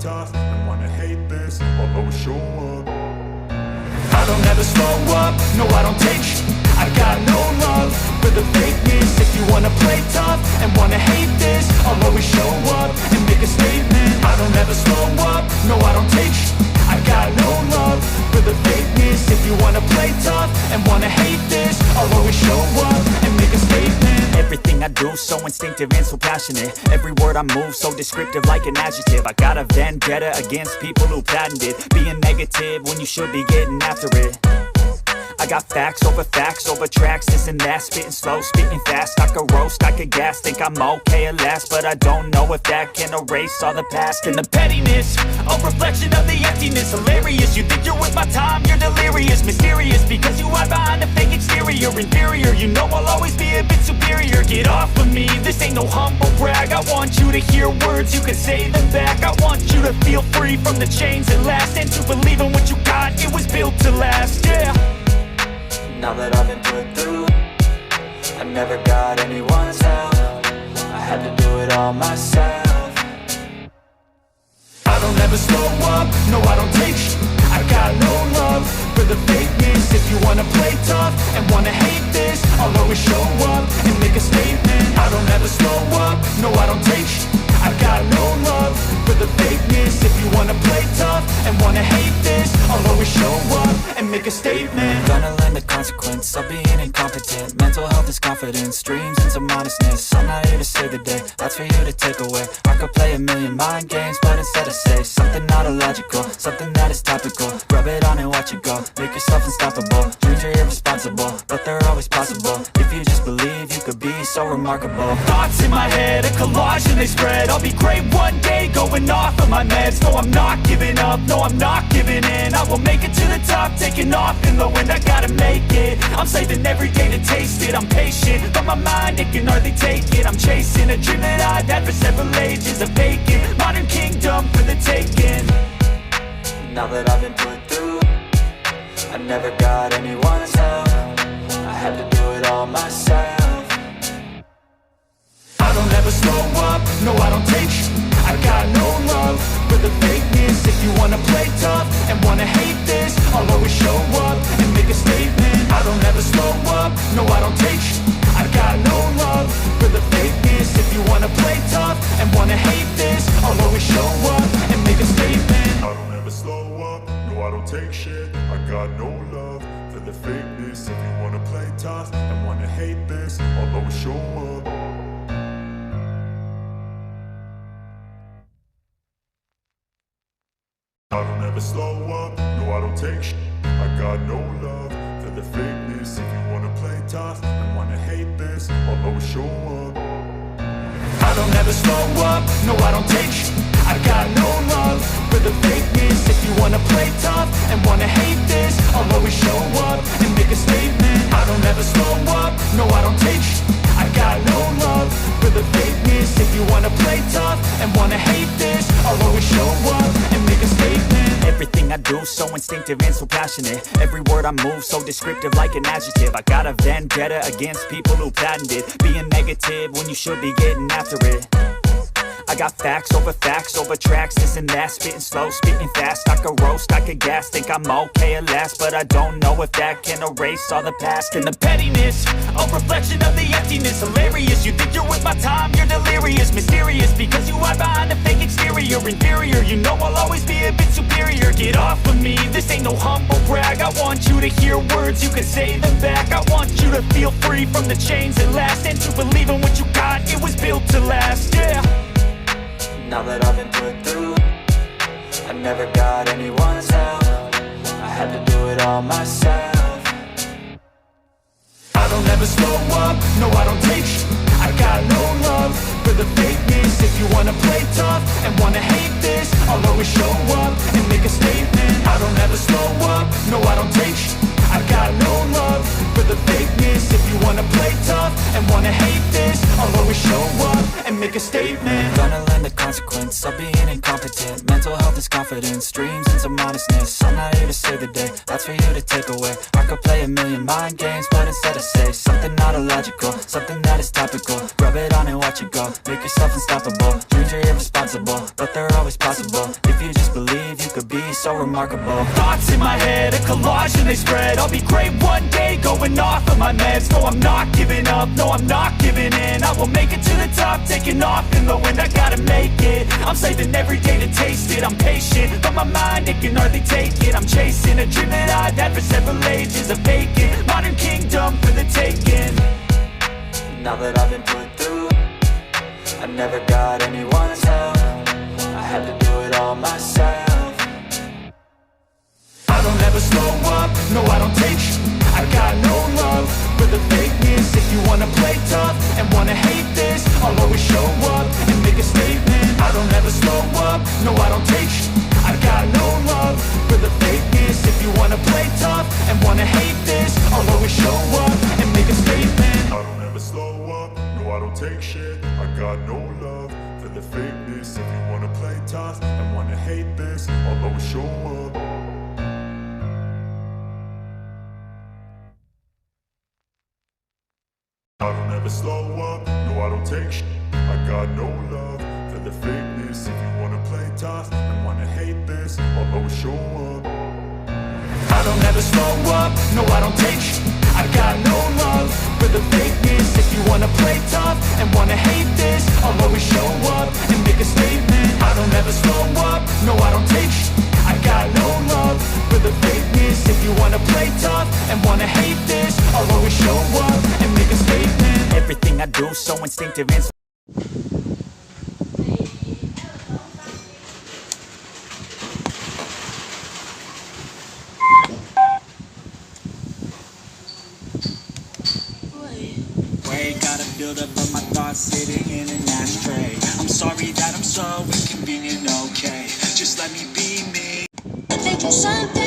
tough and wanna hate this, I'll always show up. I don't ever slow up, no I don't take sh**. I got no love for the fakeness. If you wanna play tough and wanna hate this, I'll always show up and make a statement. I don't ever slow up, no I don't take sh**. I got no love for the fakeness. If you wanna play tough and wanna hate this, I'll always show up and make a statement. Everything I do so instinctive and so passionate. Every word I move so descriptive like an adjective. I got a vendetta against people who patented being negative when you should be getting after it. I got facts over tracks, this and that. Spitting slow, spitting fast. I could roast, I could gas. Think I'm okay at last, but I don't know if that can erase all the past. And the pettiness, a reflection of the emptiness. Hilarious, you think you're with my time, you're delirious. Mysterious, because you hide behind a fake exterior. Inferior, you know I'll always be a bit superior. Get off of me, this ain't no humble brag. I want you to hear words, you can say them back. I want you to feel free from the chains that last, and to believe in what you got, it was built to last, yeah. Now that I've been put through, I never got anyone's help. I had to do it all myself. I don't ever slow up, no I don't take sh**. I got no love for the fakeness. If you wanna play tough and wanna hate this, I'll always show up and make a statement. I don't ever slow up, no I don't take sh**. I got no love for the fakeness. If you wanna play tough and wanna hate this, I'll always show up and make a statement. Gonna learn the consequence of being incompetent. Mental health is confidence, dreams into modestness. I'm not here to save the day, that's for you to take away. I could play a million mind games, but instead I say something not illogical, something that is topical. Rub it on and watch it go, make yourself unstoppable. Dreams are irresponsible, but they're always possible. If you just believe, you could be so remarkable. Thoughts in my head, a collage and they spread. I'll be great one day, going off of my meds. No, I'm not giving up, no, I'm not giving in. I will make it to the top, taking off in the wind. I gotta make it, I'm saving every day to taste it. I'm patient, but my mind, it can hardly take it. I'm chasing a dream that I've had for several ages. A vacant, modern kingdom for the taking. Now that I've been put through, I never got anyone's help. I had to do it all myself. I don't ever slow up, no I don't take sh**. I got no love for the fakeness. If you wanna play tough and wanna hate this, I'll always show up and make a statement. I don't ever slow up, no I don't take sh**. I got no love for the fakeness. If you wanna play tough and wanna hate this, I'll always show up and make a statement. I don't ever slow up, no I don't take shit. I got no love for the fakeness. If you wanna play tough and wanna hate this, I'll always show up. I don't ever slow up, no I don't take sh**. I got no love for the fakeness. If you wanna play tough and wanna hate this, I'll always show up. I don't ever slow up, no I don't take sh**. I got no love for the fakeness. If you wanna play tough and wanna hate this, I'll always show up and make a statement. I don't ever slow up, no I don't take sh**. I got no love for the fakeness. If you wanna play tough and wanna hate this, I'll always show up and make a statement. Everything I do so instinctive and so passionate. Every word I move so descriptive like an adjective. I got a vendetta against people who patented being negative when you should be getting after it. I got facts over tracks, this and that. Spitting slow, spitting fast. I could roast, I could gas. Think I'm okay at last, but I don't know if that can erase all the past. And the pettiness, a reflection of the emptiness. Hilarious, you think you're with my time, you're delirious. Mysterious, because you hide behind a fake exterior. Inferior, you know I'll always be a bit superior. Get off of me, this ain't no humble brag. I want you to hear words, you can say them back. I want you to feel free from the chains that last, and to believe in what you got, it was built to last, yeah. Now that I've been put through, I never got anyone's help. I had to do it all myself. I don't ever slow up, no I don't take sh**. I got no love for the fakeness. If you wanna play tough and wanna hate this, I'll always show up and make a statement. I don't ever slow up, no I don't take sh**. I got no love for the fakeness. If you wanna play tough and wanna hate this, I'll always show up and make make a statement. Gonna learn the consequence of being incompetent. Mental health is confidence, dreams and some honestness. I'm not here to save the day, that's for you to take away. I could play a million mind games, but instead I say something not illogical, something that is topical. Rub it on and watch it go, make yourself unstoppable. Dreams are irresponsible, but they're always possible. If you just believe, you could be so remarkable. Thoughts in my head, a collage and they spread. I'll be great one day, going off of my meds. No, I'm not giving up, no, I'm not giving in. I will make it to the top, taking off in the wind. I gotta make it, I'm saving every day to taste it. I'm patient, but my mind, it can hardly take it. I'm chasing a dream that I've had for several ages. A vacant, modern kingdom for the taking. Now that I've been put through, I never got anyone's help. I had to do it all myself. I don't ever slow up, no I don't take sh**. I got no love for the fakeness. If you wanna play tough and wanna hate this, I'll always show up and make a statement. I don't ever slow up, no I don't take sh**. I got no love for the fakeness. If you wanna play tough and wanna hate this, I'll always show up and make a statement. I don't ever slow up, no I don't take shit. I got no love for the fakeness. If you wanna play tough and wanna hate this, I'll always show up. I don't ever slow up, no I don't take shit. I got no love for the fakeness. If you wanna play tough and wanna hate this, I'll always show up. I don't ever slow up, no I don't take sh**. I got no love for the fakeness. If you wanna play tough and wanna hate this, I'll always show up and make a statement. I don't ever slow up, no I don't take sh**. I got no love for the fakeness. If you wanna play tough and wanna hate this, I'll always show up and make a statement. Everything I do so instinctive and Gotta build up of my thoughts sitting in an ashtray. I'm sorry that I'm so inconvenient, okay? Just let me be me. I think you're something